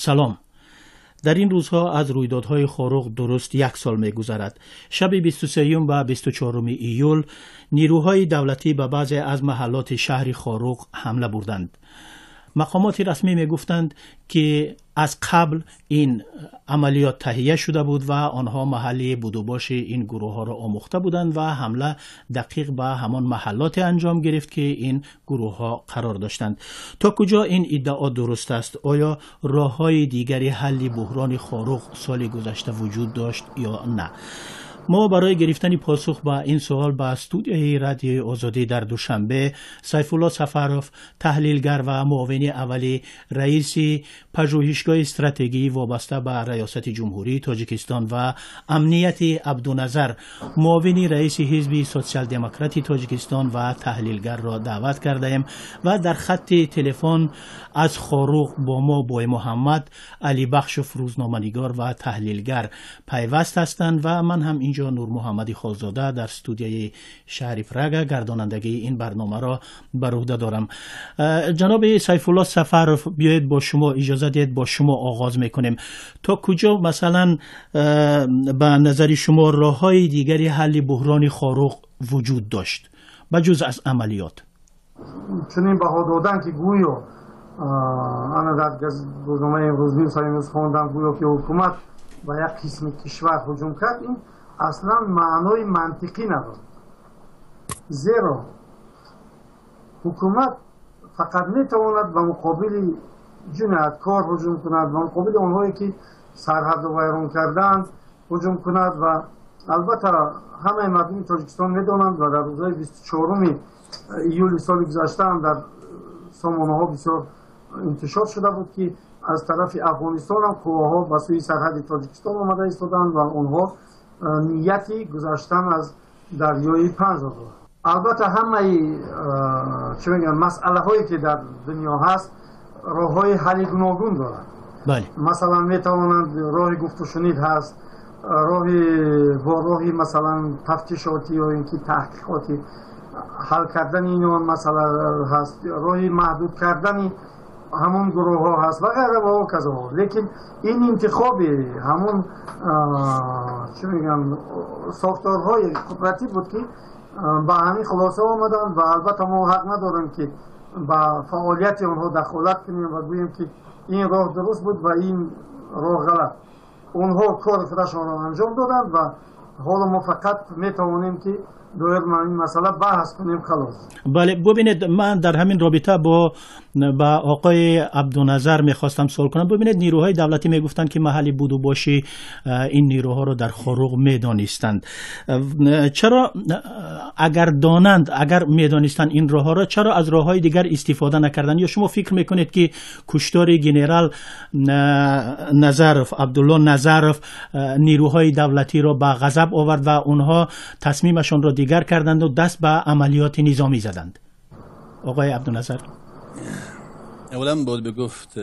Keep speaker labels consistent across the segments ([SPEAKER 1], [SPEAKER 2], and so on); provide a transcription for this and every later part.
[SPEAKER 1] سلام. در این روزها از رویدادهای خاروق درست 1 سال می‌گذرد. شب 23 و 24 ایول نیروهای دولتی به بعضی از محلات شهر خاروق حمله بردند. مقامات رسمی میگفتند که از قبل این عملیات تهیه شده بود و آنها محلی بود و باش این گروه ها را آموخته بودند و حمله دقیق به همان محلات انجام گرفت که این گروه ها قرار داشتند. تا کجا این ادعا درست است؟ آیا راه‌های دیگری حل بحران خاروق سال گذشته وجود داشت یا نه؟ ما برای گرفتن پاسخ به این سوال به استودیوی رادیو آزادی در دوشنبه سیف الله سفروف، تحلیلگر و معاون اولی رئیس پژوهشگاه استراتژی وابسته به ریاست جمهوری تاجیکستان و امنیت عبدالنظر، معاون رئیس حزب سوسیال دموکراتی تاجیکستان و تحلیلگر را دعوت کردیم و در خط تلفن از خاروق با ما بوی محمد، علی بخشوف روزنامه‌نگار و تحلیلگر پیوست هستند و من هم اینجا نور محمدی خالزاده در استودیوی شهر پراگ گردانندگی این برنامه را بر عهده دارم. جناب سیف الله سفروف، بیایید با شما اجازه دید با شما آغاز میکنیم. تا کجا مثلا به نظر شما راه‌های دیگری حل بحران خاروق وجود داشت بجز از عملیات؟
[SPEAKER 2] چنین بها دادن که گویا انا در روزنامه امروز نیوز خوندم گویا که حکومت و یک قسم کشور هجوم کرد، این اصلا معنای منطقی ندارد. زیرا حکومت فقط میتواند به مقابل جنایتکار هجوم کند، به مقابل اونهایی که سرحد رو ویران کردند هجوم کند و البته همه مردم تاجیکستان میدانند و در روزهای 24 ایول سال گذشته هم در سامانه ها بسیار انتشار شده بود که از طرف افغانستان هم قواها به سوی سرحد تاجیکستان آمده ایستادند و آنها نیتی گذشتن از دریای پنج را دارند. البته همه مسئله هایی که در دنیا هست راه های حل گوناگون دارند.
[SPEAKER 1] بله.
[SPEAKER 2] مثلا میتوانند راه گفت و شنید هست، راهی مثلا تفتیشاتی یا اینکه تحقیقاتی حل کردن این مسئله هست، راهی محدود کردن همون گروه ها هست و غیره و کذا. لیکن این انتخاب همون ساختارهای کوپراتیو بود که به همین خلاصه آمدن و البته ما حق نداریم که با فعالیت آنها دخالت کنیم و گوییم که این راه درست بود و این راه غلط. اونها کار خودشان را انجام دادن و حالا ما فقط میتوانیم که دویر این مسئله بحث کنیم خلاص.
[SPEAKER 1] بله، ببینید من در همین رابطه با آقای عبدالنظر میخواستم سوال کنم. ببینید نیروهای دولتی میگفتند که محلی بود و باشی این نیروها رو در خاروق میدانستند. چرا اگر میدانستند این راهها را، چرا از راههای دیگر استفاده نکردند؟ یا شما فکر میکنید که کشتار ژنرال نظرف، عبدالله نظرف، نیروهای دولتی را به غضب آورد و اونها تصمیمشان را دیگر کردند و دست به عملیات نظامی زدند؟ آقای عبدالنظر.
[SPEAKER 3] اولا باید بگفت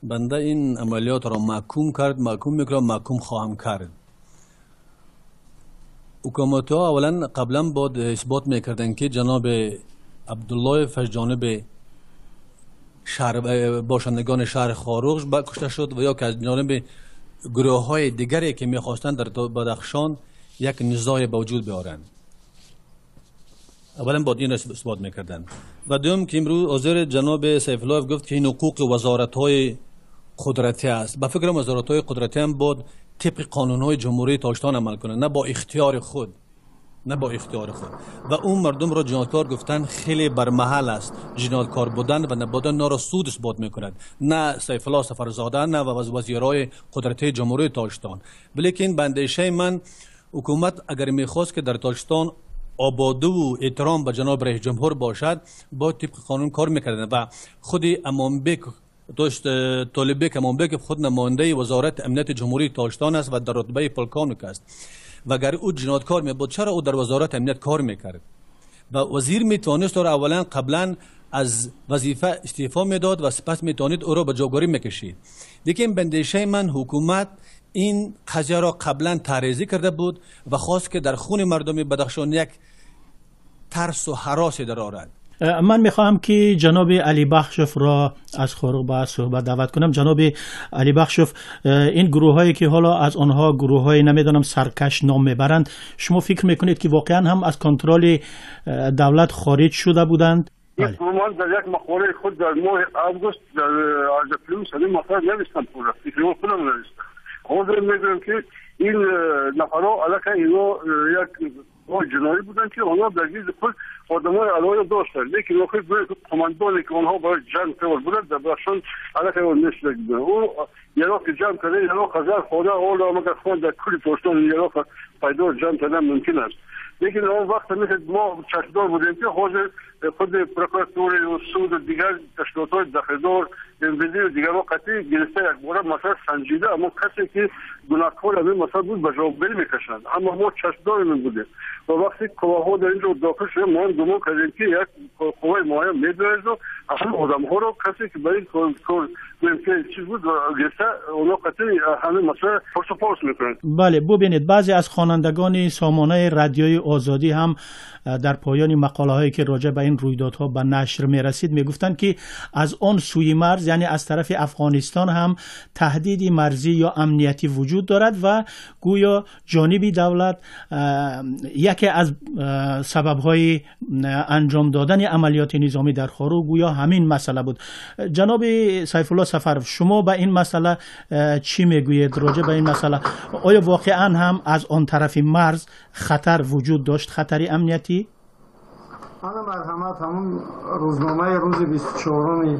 [SPEAKER 3] بنده این عملیات را محکوم میکنم، محکوم خواهم کرد. حکومت ها اولا قبلا باید اثبات میکردن که جناب عبدالله فجانب باشندگان شهر خاروق کشته شد و یا که از جانب گروه های دیگری که میخواستند در بدخشان یک نزاع به وجود بیارند. اولا باید این اثبات میکردن و دوم که امروز حاضر جناب سیف الله گفت که این حقوق وزارت های قدرتی است. به فکرم وزارت های قدرتی هم باید طبق قانون های جمهوری تاجیکستان عمل کنند، نه با اختیار خود. و اون مردم را جنایتکار گفتن خیلی برمحل است. جنایتکار بودن و نبودن نا را سود اثبات میکند، نه سیف الله سفرزاده نه وزیرای قدرتی جمهوری تاجیکستان. ولیکن به اندیشه من حکومت اگر میخواست که در تاجیکستان آباده و احترام به جناب رئیس جمهور باشد باید طبق قانون کار میکردن و خود امامبک طالبک امامبک خود نماینده وزارت امنیت جمهوری تاجیکستان است و در رتبه پلکانوک است و اگر او جنایتکار میبود چرا او در وزارت امنیت کار میکرد؟ و وزیر میتوانست را اولا قبلا از وظیفه استعفا میداد و سپس میتوانید او را به جاگوری میکشید. لیکن به اندیشه من حکومت این قضیه را قبلا تعریضی کرده بود و خواست که در خون مردم بدخشان یک ترس و هراسی در آورد.
[SPEAKER 1] من میخواهم که جناب علی بخشوف را از خروق به صحبت دعوت کنم. جناب علی بخشوف، این گروه هایی که حالا از آنها گروه های نمیدانم سرکش نام میبرند، شما فکر میکنید که واقعا هم از کنترل دولت خارج شده بودند؟
[SPEAKER 4] این گروهان در یک مقاله خود در ماه آگوست در آژاپلوس همین مطلب نوشتن پورا فکر کنم نوشتن. حاضر میگم که این نفرها علاقه اینا یک جنایی بودن که آنها در گیز خود آدمای علاقه داشتن، لیکن وقتی کماندانی که آنها برای جنگ تور بودن در بخشان علاقه اون نشده بودن. او یراق جمع کرده، یراق هزار خوده اولا مگر خود در کلی پرستان یراق پیدا جمع کردن ممکن است. لیکن اون وقت مثل ما چشمدار بودیم که حاضر خود پروکراتور و سود و دیگر تشکیلات‌های داخلدار وزیر و دیگر قطعی گرفته یک باره مثلا سنجیده، اما کسی که گناهکار از این مثلا بود به جوابدهی میکشند، اما ما چشمدار من بودیم و وقتی قواها در اینجا داخل شده ما هم گمان کردیم که یک قوای معین میدوید و هم آدم‌ها رو کسی که برای کار که چیز بود گرفته اونا قطعی همه مثلا پرس و پرس میکنند.
[SPEAKER 1] بله، ببینید بعضی از خوانندگان سامانه رادیوی آزادی هم در پایان مقاله هایی که راجع به این رویدادها به نشر میرسید میگفتند که از آن سوی مرز، یعنی از طرف افغانستان هم تهدیدی مرزی یا امنیتی وجود دارد و گویا جانبی دولت یکی از سبب‌های انجام دادن عملیات نظامی در خاروق گویا همین مسئله بود. جناب سیف الله سفرف، شما به این مسئله چی میگویید راجع به این مسئله؟ آیا واقعا هم از آن طرف مرز خطر وجود داشت، خطری امنیتی؟
[SPEAKER 2] انا مرحمت همون روزنامه روز 24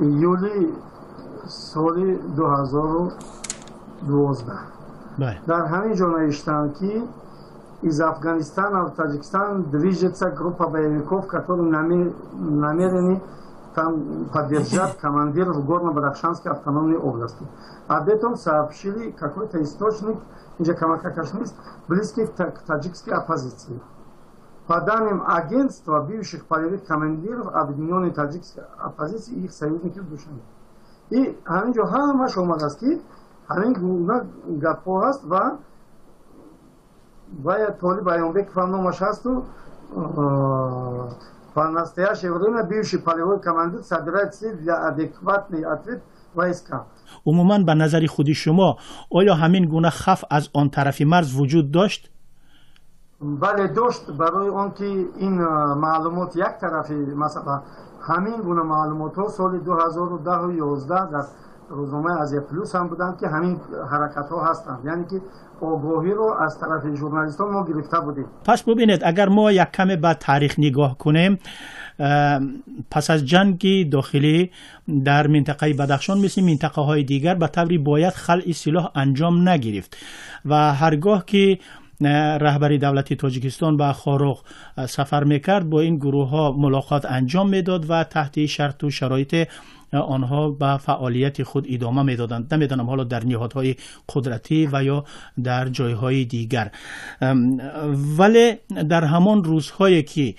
[SPEAKER 2] یولی سال 2012 در همین جا نوشتن که из Афганистана в Таджикистан движется группа боевиков, которые намерены там поддержать командиров Горно-Бадахшанской автономной области. Об этом сообщили какой-то источник, близкий к таджикской оппозиции. По данным агентства бывших полевых командиров объединенной таджикской оппозиции и их союзников в Душане. И همینجا همش اومده است که همین گونه گپ‌ها هست و باید طالب Айонбек фамномаш هست و в настоящее время бывший полевой командир собирает силы для адекватный ответ войскам.
[SPEAKER 1] عموما به نظر خودی شما آیا همین گونه خف از آن طرف مرز وجود داشت؟
[SPEAKER 2] بله داشت، برای اون که این معلومات یک طرفی، مثلا همین گونه معلومات ها سال 2010 و 2011 در روزنامه آزیا پلوس هم بودن که همین حرکت ها هستند، یعنی که آگاهی رو از طرف ژورنالیستان ما گرفته بودیم.
[SPEAKER 1] پس ببینید اگر ما یک کم به تاریخ نگاه کنیم، پس از جنگ داخلی در منطقه بدخشان مثل منطقه های دیگر به طوری باید خلع سلاح انجام نگرفت و هرگاه که رهبری دولتی تاجیکستان به خاروق سفر میکرد با این گروه ها ملاقات انجام میداد و تحت شرط و شرایط آنها به فعالیت خود ادامه میدادند. نمیدانم حالا در نهادهای قدرتی و یا در جایهای دیگر. ولی در همان روزهایی که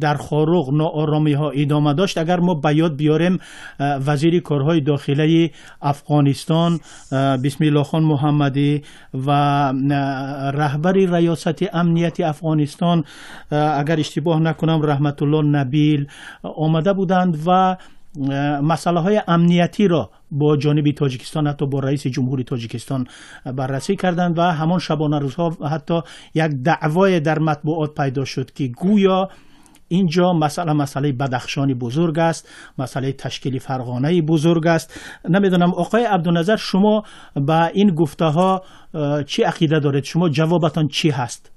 [SPEAKER 1] در خاروق ناآرامی ها ادامه داشت، اگر ما به یاد بیاریم وزیر کارهای داخلی افغانستان بسم الله خان محمدی و رهبری ریاست امنیت افغانستان اگر اشتباه نکنم رحمت الله نبیل آمده بودند و مسئله های امنیتی را با جانب تاجیکستان حتی با رئیس جمهوری تاجیکستان بررسی کردند و همان شبانه روزها حتی یک دعوای در مطبوعات پیدا شد که گویا اینجا مسئله بدخشانی بزرگ است، مسئله تشکیل فرغانه بزرگ است. نمیدونم آقای عبدالنظر شما با این گفته ها چی عقیده دارید؟ شما جوابتان چی هست؟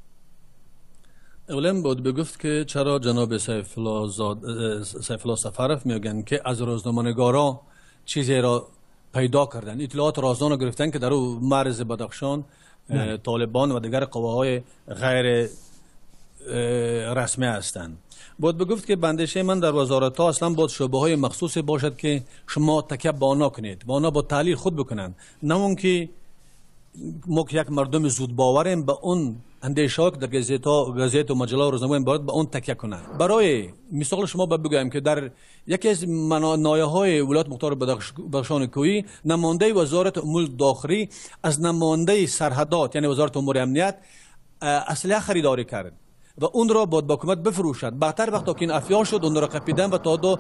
[SPEAKER 3] اولا باید بگفت که چرا جناب سیف الله سفرف میگن که از روزنامه‌نگارا چیزی را پیدا کردن، اطلاعات رازدار را گرفتن که در او مرز بدخشان طالبان و دیگر قواهای غیر رسمی هستند. باید بگفت که بندشه من در وزارت ها اصلا باید شعبه های مخصوصی باشد که شما تکیه به آنها کنید و آنها با تحلیل خود بکنند، نه اون که ما که یک مردم زود باوریم به اون اندیشه ها که در گزیت و مجله و روزنامه باید به اون تکیه کنند. برای مثال شما بگویم که در یکی از نایه های ولایت مختار بدخشان کوهی نماینده وزارت امور داخلی از نماینده سرحدات یعنی وزارت امور امنیت اسلحه خریداری کرد و اون را باید با حکومت بفروشد. بعدتر وقتا که این افیا شد اون را قپیدن و تا دو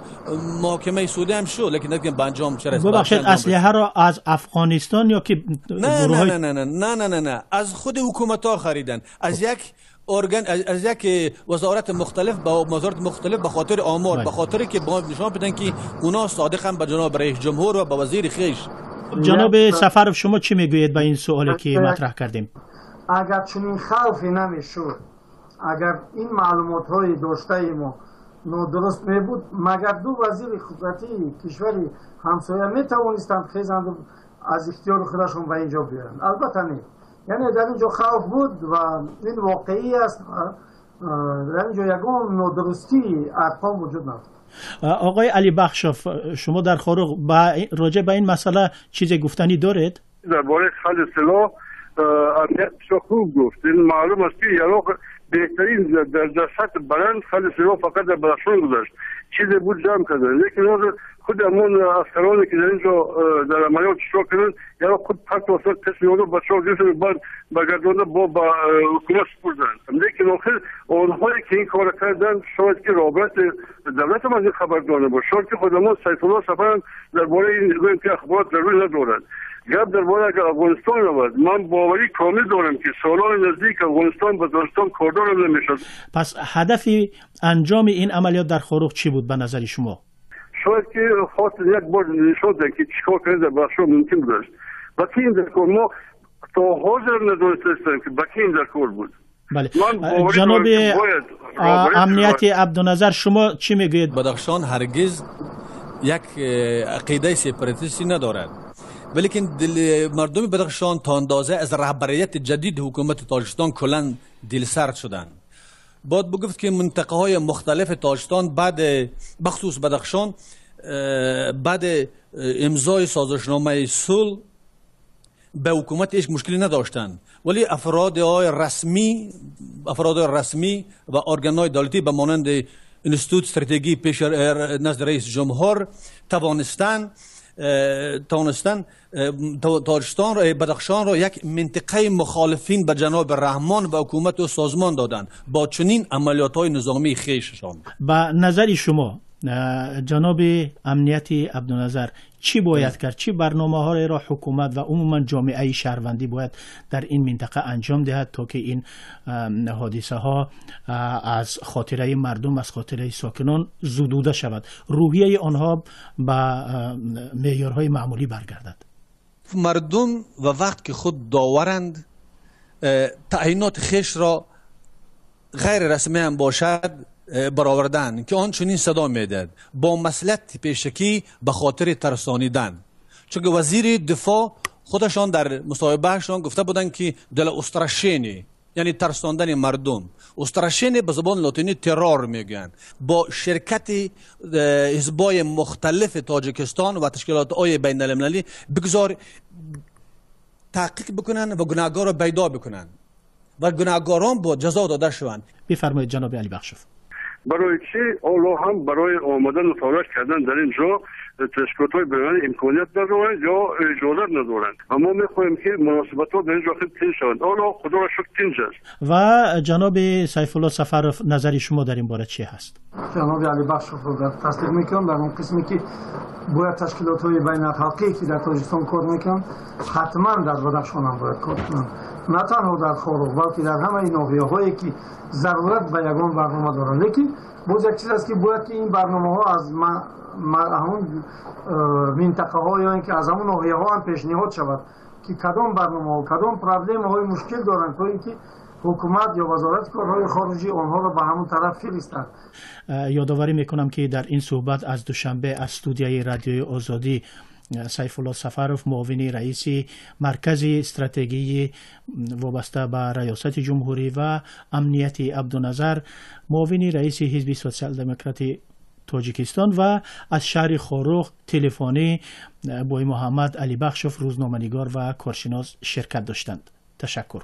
[SPEAKER 3] محاکمه سعودی هم شد، لیکن نگم به انجام چرا
[SPEAKER 1] ببخشید اسلحه را از افغانستان یا که
[SPEAKER 3] نه از خود حکومت ها خریدن، از یک از یک وزارت مختلف با وزارت مختلف به خاطر آمار، به خاطر که با نشان بدن که اونا صادقن به جناب رئیس جمهور و به وزیر خیش.
[SPEAKER 1] جناب سفرов شما چی میگویید به این سوالی که مطرح کردیم؟
[SPEAKER 2] اگر چنین خوفی نمیشد، اگر این معلومات های داشته ما نادرست می بود، مگر دو وزیر خصوصی کشوری همسایه می توانستند خیزند از اختیار خودشون به اینجا بیارن؟ البته نه. یعنی در اینجا خوف بود و این واقعی است. در اینجا یگان نادرستی ارقام وجود ندارد.
[SPEAKER 1] آقای علی بخشوف، شما در خاروق راجع به این مسئله چیزی گفتنی دارید؟
[SPEAKER 4] درباره خل سلاح امنیت خوب گفت. این معلوم است که عراق بهترین در سطح بلند خل سلاح فقط در بدخشان گذاشت، چیزی بود جمع کرده، لیکن خود همون افسرانی که در اینجا در عملیات اشتراک کردن یا خود پرت واسط قسمی اونو بچه‌ها گرفتن بعد برگردانده با حکومت سپردن. لیکن آخر آنهایی که این کار کردن شاید که رابط دولت هم از این خبردار نباشد، شاید که خودمان سیف الله سفر هم درباره این گویم که اخبارات ضروری ندارد. گپ درباره اگر افغانستان رود، من باوری کامل دارم که سالان نزدیک افغانستان به داستان کاردار نمیشد.
[SPEAKER 1] پس هدف انجام این عملیات در خاروق چی بود به نظر شما؟
[SPEAKER 4] شاید که خاطر یک بار نشون دادن که چیکار کردن در بخشا ممکن بود. بکی این در کار ما تا حاضر ندانستیم که بکی این در کار بود.
[SPEAKER 1] بله. جناب امنیتی عبدالنظر شما چی میگویید؟
[SPEAKER 3] بدخشان هرگز یک عقیده سپاراتیستی ندارد، ولیکن مردم بدخشان تا اندازه از رهبریت جدید حکومت تاجیکستان کلا دلسرد شدند. باید بگفت که منطقه های مختلف تاجیکستان بعد بخصوص بدخشان بعد امضای سازشنامه صلح به حکومت هیچ مشکلی نداشتند، ولی افراد رسمی و ارگان‌های دولتی به مانند انستیتوت استراتژی پیش نزد رئیس جمهور توانستن تاجیکستان بدخشان را یک منطقه مخالفین به جناب رحمان و حکومت و سازمان دادند با چنین عملیات‌های نظامی خویششان.
[SPEAKER 1] به نظر شما جناب امنیتی عبدالنظر چی باید کرد؟ چی برنامه‌های را حکومت و عموما جامعه شهروندی باید در این منطقه انجام دهد تا که این حادثه ها از خاطره مردم، از خاطره ساکنان زدوده شود، روحیه آنها به معیارهای معمولی برگردد؟
[SPEAKER 3] مردم و وقت که خود داورند تعیینات خویش را غیر رسمی هم باشد برآوردن که آن چنین صدا میداد با مصلحت پیشکی به خاطر ترسانیدن. چون وزیر دفاع خودشان در مصاحبهشان گفته بودند که دل استراشینی یعنی ترساندن مردم، استراشینی به زبان لاتینی ترور میگن، با شرکت حزبای مختلف تاجیکستان و تشکیلات های بین المللی بگذار تحقیق بکنن و گناهکار را پیدا بکنن و گناهکاران با جزا داده شوند.
[SPEAKER 1] بفرمایید جناب علی بخشوف.
[SPEAKER 4] برای چی اولا هم برای آمدن و تلاش کردن در اینجا تشکیلات‌های بین‌المللی امکانیت ندارند یا اجازه ندارند، اما می‌خواهیم که مناسبت‌ها در اینجا خیلی تیز شوند. حالا خدا را شکر تیز است.
[SPEAKER 1] و جناب سیف الله سفرов نظری شما در این باره چی هست؟
[SPEAKER 2] جناب علی بخشوف را تصدیق میکنم. در اون قسمی که باید تشکیلات‌های بین‌الحقی که در تاجیکستان کار میکنن حتما در بدخشان هم باید کار کنند، نه تنها در خاروق بلکه در همه این ناحیه‌هایی که ضرورت به یگان برنامه دارند. لیکن باز یک چیز است که باید که این برنامه‌ها از همون منطقه ها یا اینکه از همون ناحیه ها هم پیشنهاد شود که کدام برنامه ها کدام پرابلم های مشکل دارند تا اینکه حکومت یا وزارت کارهای خارجی آنها را به همون طرف فرستند.
[SPEAKER 1] یادآوری میکنم که در این صحبت از دوشنبه از استودیوی رادیوی آزادی سیف الله سفرов معاون رئیس مرکز استراتژی وابسته به ریاست جمهوری و امنیتی عبدالنظر معاون رئیس حزب سوسیال دموکراتی تاجیکستان و از شهر خاروق تلفنی با محمد علی بخشوف روزنامه‌نگار و کارشناس شرکت داشتند. تشکر.